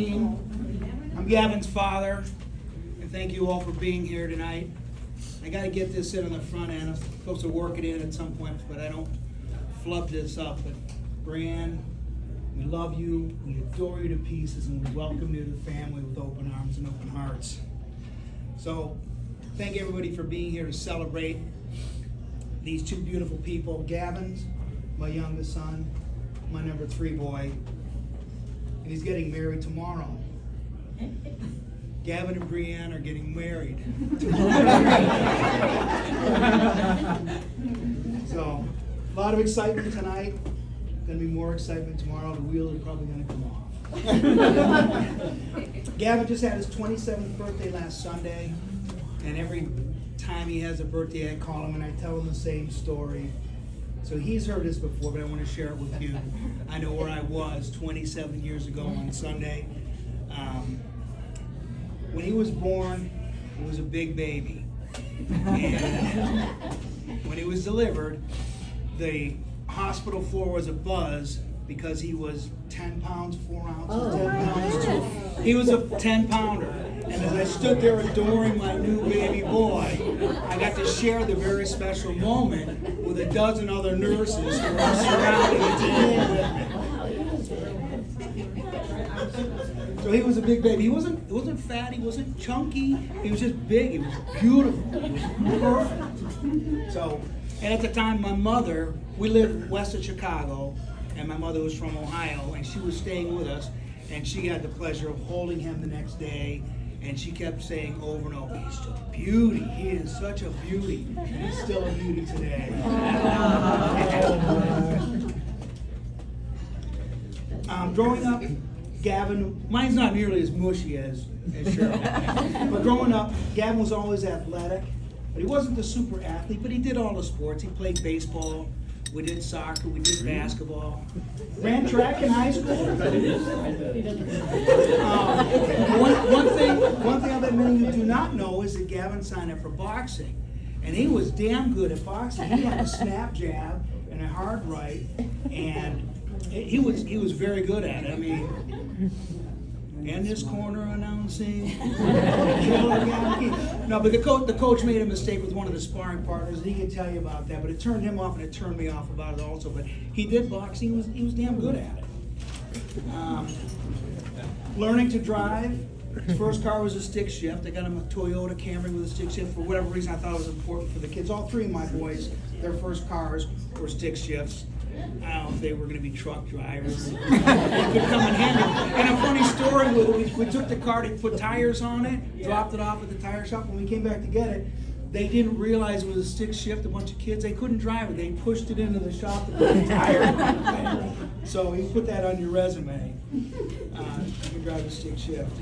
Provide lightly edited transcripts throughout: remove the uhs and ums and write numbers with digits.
I'm Gavin's father, and thank you all for being here tonight. I got to get this in on the front end. I'm supposed to work it in at some point, but I don't flub this up. But Brianne, we love you, we adore you to pieces, and we welcome you to the family with open arms and open hearts. So, thank everybody for being here to celebrate these two beautiful people. Gavin's my youngest son, my number 3 boy, and he's getting married tomorrow. Gavin and Brianne are getting married So, a lot of excitement tonight. Going to be more excitement tomorrow. The wheel is probably going to come off. Gavin just had his 27th birthday last Sunday, and every time he has a birthday, I call him and I tell him the same story. So he's heard this before, but I want to share it with you. I know where I was 27 years ago on Sunday. When he was born, he was a big baby. And when he was delivered, the hospital floor was abuzz because he was 10 pounds, 4 ounces, 10 pounds, 2. He was a 10-pounder. And as I stood there adoring my new baby boy, I got to share the very special moment with a dozen other nurses who were surrounding the table with me. So he was a big baby. He wasn't fat, he wasn't chunky, he was just big, he was beautiful, he was perfect. So, and at the time my mother, we lived west of Chicago, and my mother was from Ohio, and she was staying with us, and she had the pleasure of holding him the next day, and she kept saying over and over, he's a beauty, he is such a beauty, and he's still a beauty today. Growing up, Gavin, mine's not nearly as mushy as Cheryl, but growing up, Gavin was always athletic, but he wasn't the super athlete, but he did all the sports. He played baseball, we did soccer, we did basketball, ran track in high school. One thing I bet many of you do not know is that Gavin signed up for boxing, and he was damn good at boxing. He had a snap jab and a hard right, and he was very good at it. I mean, in this corner announcing. No, but the coach made a mistake with one of the sparring partners, and he can tell you about that. But it turned him off, and it turned me off about it also. But he did boxing. He was damn good at it. Learning to drive. His first car was a stick shift. I got him a Toyota Camry with a stick shift. For whatever reason, I thought it was important for the kids. All 3 of my boys, their first cars were stick shifts. I don't know if they were going to be truck drivers. It could come in handy. And a funny story with it, we took the car to put tires on it, dropped it off at the tire shop. When we came back to get it, they didn't realize it was a stick shift. A bunch of kids, they couldn't drive it. They pushed it into the shop to put the tire on it. So you put that on your resume. You can drive a stick shift.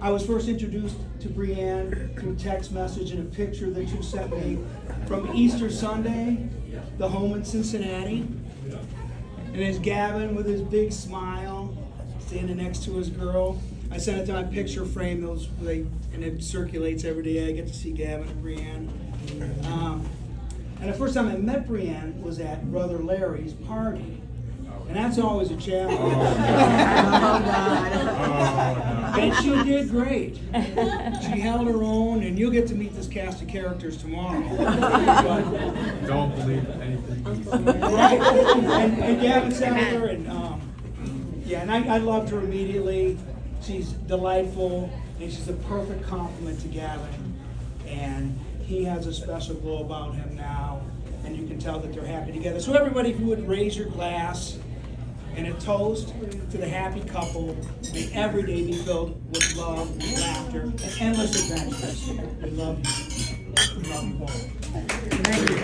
I was first introduced to Brianne through text message and a picture that you sent me from Easter Sunday, the home in Cincinnati. And there's Gavin with his big smile, standing next to his girl. I sent it to my picture frame, and it circulates every day. I get to see Gavin and Brianne. And the first time I met Brianne was at Brother Larry's party. And that's always a challenge. And she did great. She held her own, and you'll get to meet this cast of characters tomorrow. Don't believe anything. Right? And Gavin sat with her, and I loved her immediately. She's delightful, and she's a perfect compliment to Gavin. And he has a special glow about him now, and you can tell that they're happy together. So everybody, if you would raise your glass and a toast to the happy couple, may every day be filled with love, laughter, and endless adventures. We love you. We love you both. Thank you.